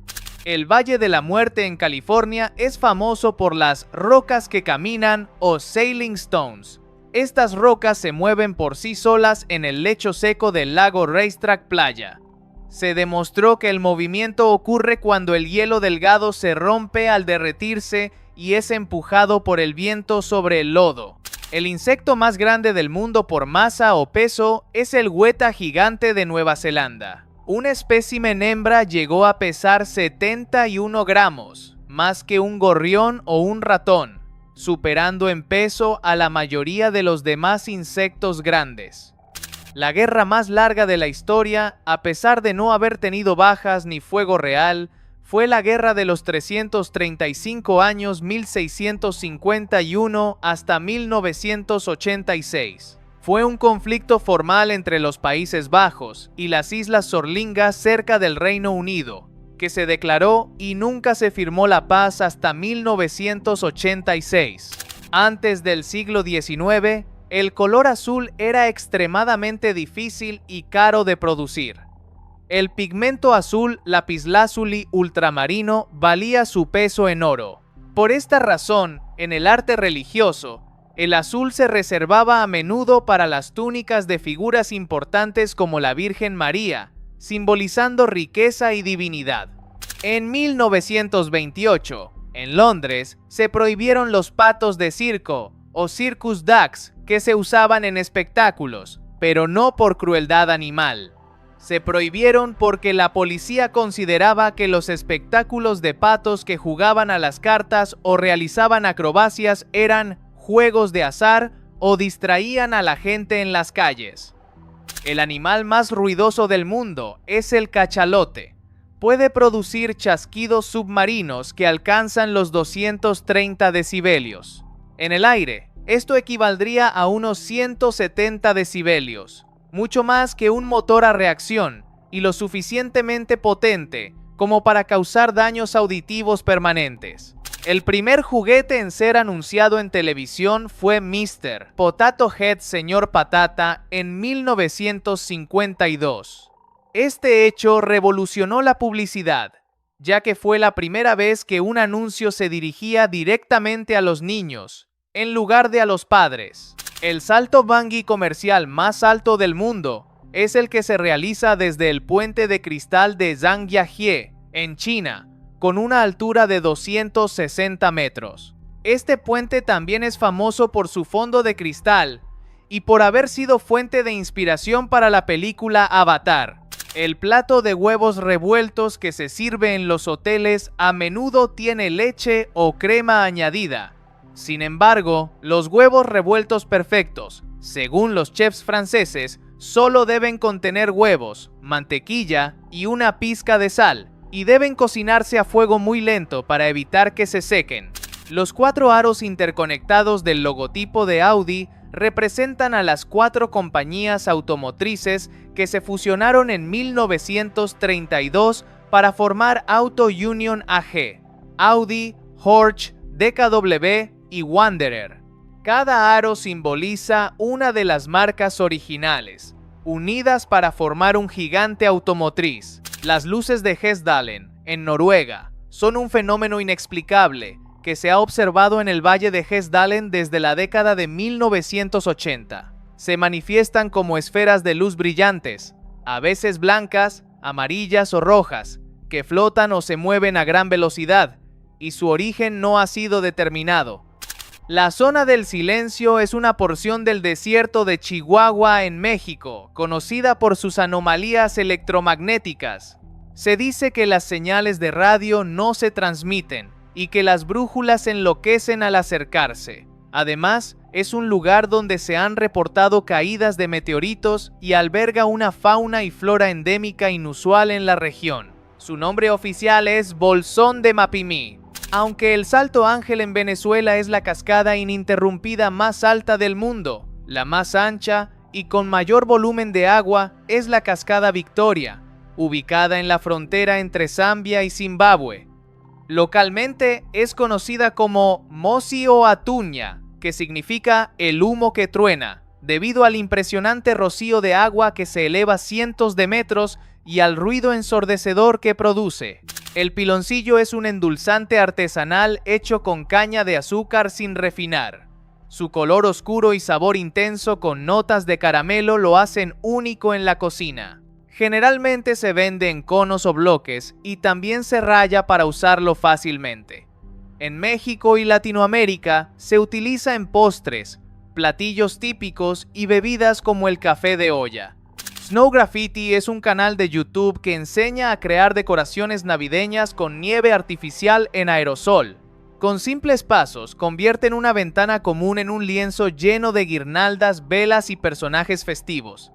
El Valle de la Muerte en California es famoso por las rocas que caminan o sailing stones. Estas rocas se mueven por sí solas en el lecho seco del lago Racetrack Playa. Se demostró que el movimiento ocurre cuando el hielo delgado se rompe al derretirse y es empujado por el viento sobre el lodo. El insecto más grande del mundo por masa o peso es el hueta gigante de Nueva Zelanda. Un espécimen hembra llegó a pesar 71 gramos, más que un gorrión o un ratón, superando en peso a la mayoría de los demás insectos grandes. La guerra más larga de la historia, a pesar de no haber tenido bajas ni fuego real, fue la Guerra de los 335 años 1651 hasta 1986. Fue un conflicto formal entre los Países Bajos y las Islas Sorlingas cerca del Reino Unido, que se declaró y nunca se firmó la paz hasta 1986. Antes del siglo XIX, el color azul era extremadamente difícil y caro de producir. El pigmento azul lapislázuli ultramarino valía su peso en oro. Por esta razón, en el arte religioso, el azul se reservaba a menudo para las túnicas de figuras importantes como la Virgen María, simbolizando riqueza y divinidad. En 1928, en Londres, se prohibieron los patos de circo, o circus ducks, que se usaban en espectáculos, pero no por crueldad animal. Se prohibieron porque la policía consideraba que los espectáculos de patos que jugaban a las cartas o realizaban acrobacias eran juegos de azar o distraían a la gente en las calles. El animal más ruidoso del mundo es el cachalote. Puede producir chasquidos submarinos que alcanzan los 230 decibelios. En el aire, esto equivaldría a unos 170 decibelios, mucho más que un motor a reacción y lo suficientemente potente como para causar daños auditivos permanentes. El primer juguete en ser anunciado en televisión fue Mr. Potato Head Señor Patata en 1952. Este hecho revolucionó la publicidad, ya que fue la primera vez que un anuncio se dirigía directamente a los niños, en lugar de a los padres. El salto bungee comercial más alto del mundo es el que se realiza desde el puente de cristal de Zhangjiajie, en China, con una altura de 260 metros. Este puente también es famoso por su fondo de cristal y por haber sido fuente de inspiración para la película Avatar. El plato de huevos revueltos que se sirve en los hoteles a menudo tiene leche o crema añadida. Sin embargo, los huevos revueltos perfectos, según los chefs franceses, solo deben contener huevos, mantequilla y una pizca de sal, y deben cocinarse a fuego muy lento para evitar que se sequen. Los 4 aros interconectados del logotipo de Audi representan a las 4 compañías automotrices que se fusionaron en 1932 para formar Auto Union AG, Audi, Porsche, DKW y Wanderer. Cada aro simboliza una de las marcas originales, unidas para formar un gigante automotriz. Las luces de Hessdalen, en Noruega, son un fenómeno inexplicable que se ha observado en el valle de Hessdalen desde la década de 1980. Se manifiestan como esferas de luz brillantes, a veces blancas, amarillas o rojas, que flotan o se mueven a gran velocidad, y su origen no ha sido determinado. La zona del silencio es una porción del desierto de Chihuahua en México, conocida por sus anomalías electromagnéticas. Se dice que las señales de radio no se transmiten y que las brújulas enloquecen al acercarse. Además, es un lugar donde se han reportado caídas de meteoritos y alberga una fauna y flora endémica inusual en la región. Su nombre oficial es Bolsón de Mapimí. Aunque el Salto Ángel en Venezuela es la cascada ininterrumpida más alta del mundo, la más ancha y con mayor volumen de agua es la Cascada Victoria, ubicada en la frontera entre Zambia y Zimbabue. Localmente es conocida como Mosi o Atuña, que significa el humo que truena, debido al impresionante rocío de agua que se eleva cientos de metros y al ruido ensordecedor que produce. El piloncillo es un endulzante artesanal hecho con caña de azúcar sin refinar. Su color oscuro y sabor intenso con notas de caramelo lo hacen único en la cocina. Generalmente se vende en conos o bloques y también se raya para usarlo fácilmente. En México y Latinoamérica se utiliza en postres, platillos típicos y bebidas como el café de olla. Snow Graffiti es un canal de YouTube que enseña a crear decoraciones navideñas con nieve artificial en aerosol. Con simples pasos, convierten una ventana común en un lienzo lleno de guirnaldas, velas y personajes festivos.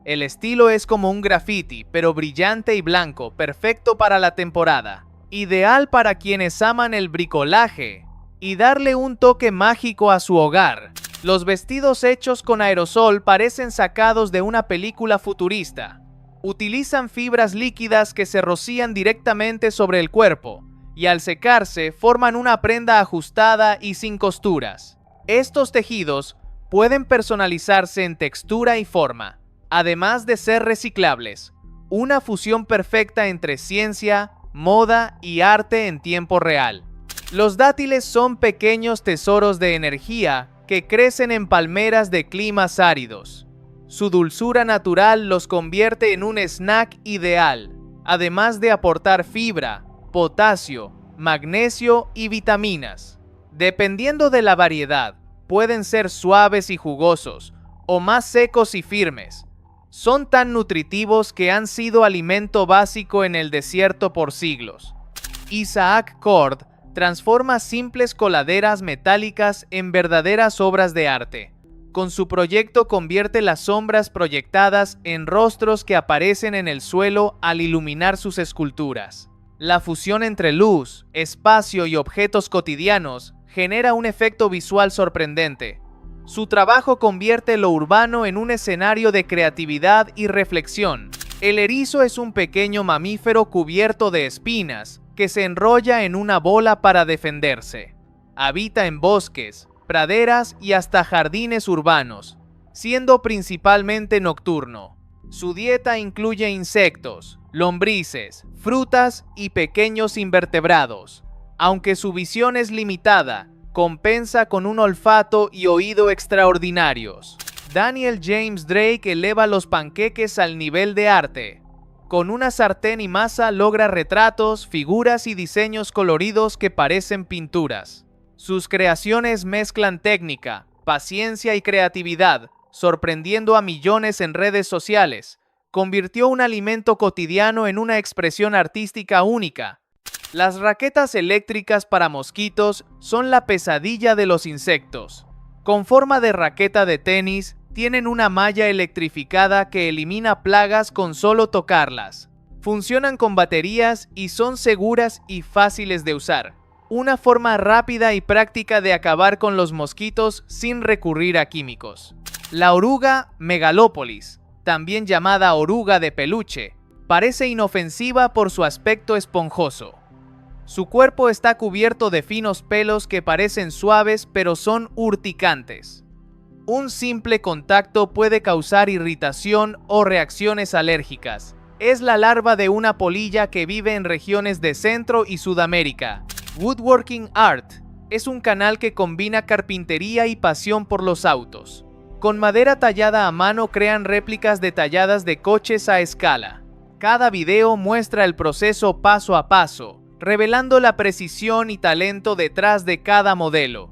El estilo es como un graffiti, pero brillante y blanco, perfecto para la temporada. Ideal para quienes aman el bricolaje y darle un toque mágico a su hogar. Los vestidos hechos con aerosol parecen sacados de una película futurista. Utilizan fibras líquidas que se rocían directamente sobre el cuerpo y al secarse forman una prenda ajustada y sin costuras. Estos tejidos pueden personalizarse en textura y forma, además de ser reciclables. Una fusión perfecta entre ciencia, moda y arte en tiempo real. Los dátiles son pequeños tesoros de energía que crecen en palmeras de climas áridos. Su dulzura natural los convierte en un snack ideal, además de aportar fibra, potasio, magnesio y vitaminas. Dependiendo de la variedad, pueden ser suaves y jugosos, o más secos y firmes. Son tan nutritivos que han sido alimento básico en el desierto por siglos. Isaac Cord transforma simples coladeras metálicas en verdaderas obras de arte. Con su proyecto convierte las sombras proyectadas en rostros que aparecen en el suelo al iluminar sus esculturas. La fusión entre luz, espacio y objetos cotidianos genera un efecto visual sorprendente. Su trabajo convierte lo urbano en un escenario de creatividad y reflexión. El erizo es un pequeño mamífero cubierto de espinas que se enrolla en una bola para defenderse. Habita en bosques, praderas y hasta jardines urbanos, siendo principalmente nocturno. Su dieta incluye insectos, lombrices, frutas y pequeños invertebrados. Aunque su visión es limitada, compensa con un olfato y oído extraordinarios. Daniel James Drake eleva los panqueques al nivel de arte. Con una sartén y masa logra retratos, figuras y diseños coloridos que parecen pinturas. Sus creaciones mezclan técnica, paciencia y creatividad, sorprendiendo a millones en redes sociales. Convirtió un alimento cotidiano en una expresión artística única. Las raquetas eléctricas para mosquitos son la pesadilla de los insectos. Con forma de raqueta de tenis, tienen una malla electrificada que elimina plagas con solo tocarlas. Funcionan con baterías y son seguras y fáciles de usar. Una forma rápida y práctica de acabar con los mosquitos sin recurrir a químicos. La oruga Megalopolis, también llamada oruga de peluche, parece inofensiva por su aspecto esponjoso. Su cuerpo está cubierto de finos pelos que parecen suaves pero son urticantes. Un simple contacto puede causar irritación o reacciones alérgicas. Es la larva de una polilla que vive en regiones de Centro y Sudamérica. Woodworking Art es un canal que combina carpintería y pasión por los autos. Con madera tallada a mano crean réplicas detalladas de coches a escala. Cada video muestra el proceso paso a paso, revelando la precisión y talento detrás de cada modelo.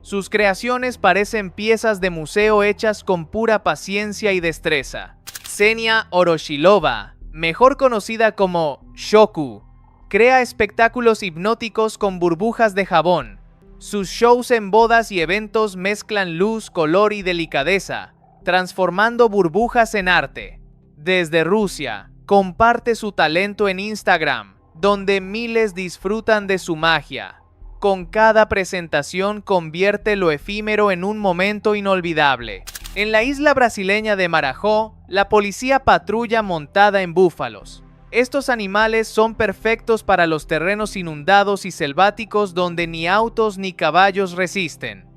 Sus creaciones parecen piezas de museo hechas con pura paciencia y destreza. Xenia Oroshilova, mejor conocida como Shoku, crea espectáculos hipnóticos con burbujas de jabón. Sus shows en bodas y eventos mezclan luz, color y delicadeza, transformando burbujas en arte. Desde Rusia, comparte su talento en Instagram, donde miles disfrutan de su magia. Con cada presentación convierte lo efímero en un momento inolvidable. En la isla brasileña de Marajó, la policía patrulla montada en búfalos. Estos animales son perfectos para los terrenos inundados y selváticos donde ni autos ni caballos resisten.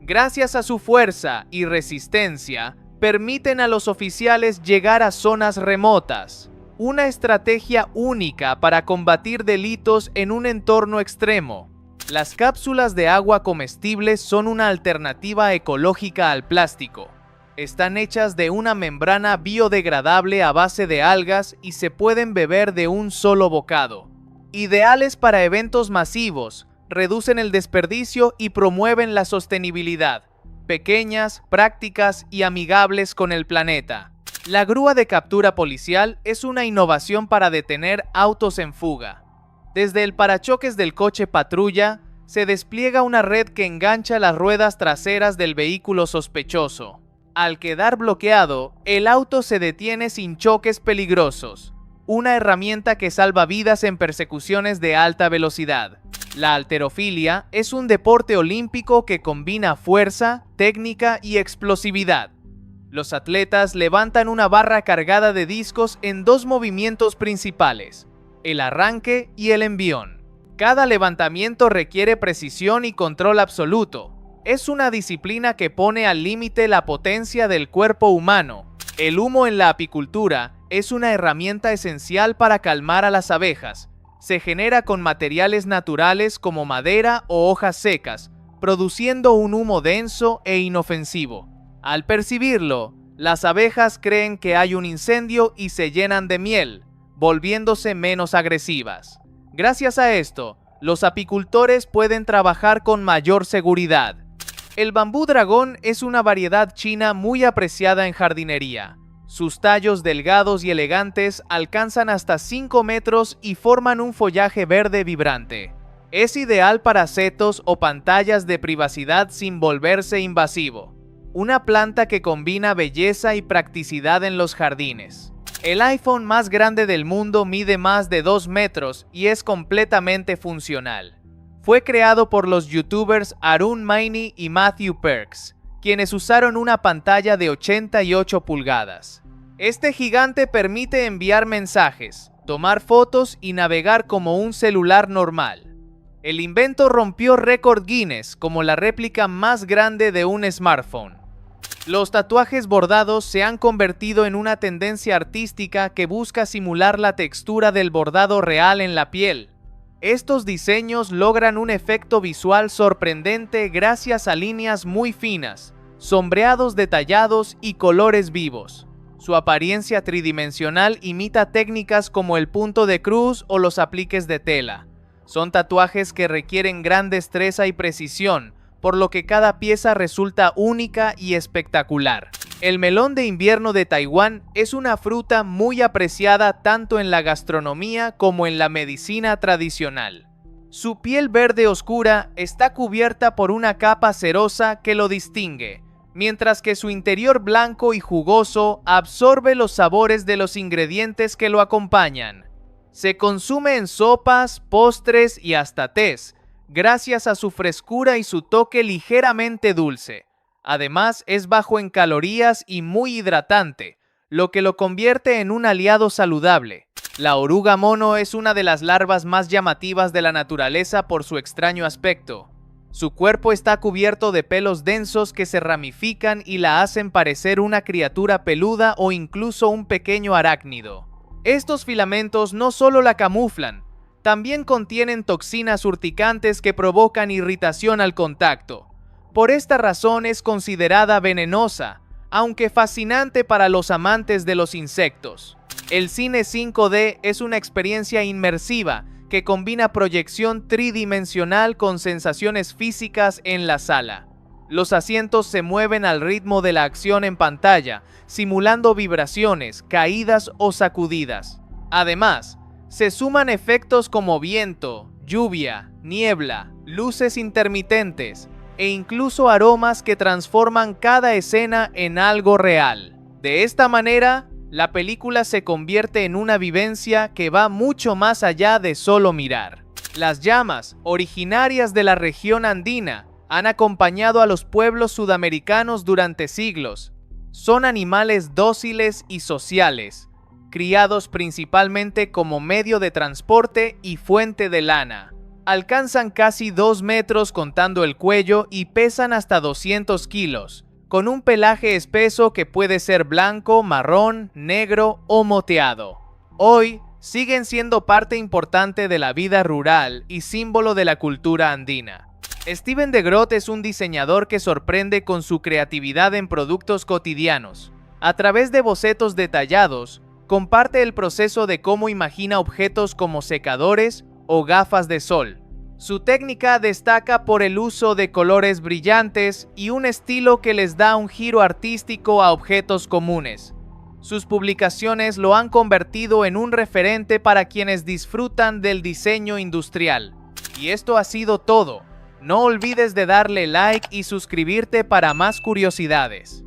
Gracias a su fuerza y resistencia, permiten a los oficiales llegar a zonas remotas. Una estrategia única para combatir delitos en un entorno extremo. Las cápsulas de agua comestibles son una alternativa ecológica al plástico. Están hechas de una membrana biodegradable a base de algas y se pueden beber de un solo bocado. Ideales para eventos masivos, reducen el desperdicio y promueven la sostenibilidad. Pequeñas, prácticas y amigables con el planeta. La grúa de captura policial es una innovación para detener autos en fuga. Desde el parachoques del coche patrulla, se despliega una red que engancha las ruedas traseras del vehículo sospechoso. Al quedar bloqueado, el auto se detiene sin choques peligrosos. Una herramienta que salva vidas en persecuciones de alta velocidad. La halterofilia es un deporte olímpico que combina fuerza, técnica y explosividad. Los atletas levantan una barra cargada de discos en dos movimientos principales: el arranque y el envión. Cada levantamiento requiere precisión y control absoluto. Es una disciplina que pone al límite la potencia del cuerpo humano. El humo en la apicultura es una herramienta esencial para calmar a las abejas. Se genera con materiales naturales como madera o hojas secas, produciendo un humo denso e inofensivo. Al percibirlo, las abejas creen que hay un incendio y se llenan de miel, volviéndose menos agresivas. Gracias a esto, los apicultores pueden trabajar con mayor seguridad. El bambú dragón es una variedad china muy apreciada en jardinería. Sus tallos delgados y elegantes alcanzan hasta 5 metros y forman un follaje verde vibrante. Es ideal para setos o pantallas de privacidad sin volverse invasivo. Una planta que combina belleza y practicidad en los jardines. El iPhone más grande del mundo mide más de 2 metros y es completamente funcional. Fue creado por los youtubers Arun Maini y Matthew Perks, quienes usaron una pantalla de 88 pulgadas. Este gigante permite enviar mensajes, tomar fotos y navegar como un celular normal. El invento rompió récord Guinness como la réplica más grande de un smartphone. Los tatuajes bordados se han convertido en una tendencia artística que busca simular la textura del bordado real en la piel. Estos diseños logran un efecto visual sorprendente gracias a líneas muy finas, sombreados detallados y colores vivos. Su apariencia tridimensional imita técnicas como el punto de cruz o los apliques de tela. Son tatuajes que requieren gran destreza y precisión, por lo que cada pieza resulta única y espectacular. El melón de invierno de Taiwán es una fruta muy apreciada tanto en la gastronomía como en la medicina tradicional. Su piel verde oscura está cubierta por una capa cerosa que lo distingue, mientras que su interior blanco y jugoso absorbe los sabores de los ingredientes que lo acompañan. Se consume en sopas, postres y hasta tés, gracias a su frescura y su toque ligeramente dulce. Además, es bajo en calorías y muy hidratante, lo que lo convierte en un aliado saludable. La oruga mono es una de las larvas más llamativas de la naturaleza por su extraño aspecto. Su cuerpo está cubierto de pelos densos que se ramifican y la hacen parecer una criatura peluda o incluso un pequeño arácnido. Estos filamentos no solo la camuflan, también contienen toxinas urticantes que provocan irritación al contacto. Por esta razón es considerada venenosa, aunque fascinante para los amantes de los insectos. El cine 5D es una experiencia inmersiva que combina proyección tridimensional con sensaciones físicas en la sala. Los asientos se mueven al ritmo de la acción en pantalla, simulando vibraciones, caídas o sacudidas. Además, se suman efectos como viento, lluvia, niebla, luces intermitentes e incluso aromas que transforman cada escena en algo real. De esta manera, la película se convierte en una vivencia que va mucho más allá de solo mirar. Las llamas, originarias de la región andina, han acompañado a los pueblos sudamericanos durante siglos. Son animales dóciles y sociales, criados principalmente como medio de transporte y fuente de lana. Alcanzan casi 2 metros contando el cuello y pesan hasta 200 kilos, con un pelaje espeso que puede ser blanco, marrón, negro o moteado. Hoy, siguen siendo parte importante de la vida rural y símbolo de la cultura andina. Steven de Groot es un diseñador que sorprende con su creatividad en productos cotidianos. A través de bocetos detallados, comparte el proceso de cómo imagina objetos como secadores o gafas de sol. Su técnica destaca por el uso de colores brillantes y un estilo que les da un giro artístico a objetos comunes. Sus publicaciones lo han convertido en un referente para quienes disfrutan del diseño industrial. Y esto ha sido todo. No olvides de darle like y suscribirte para más curiosidades.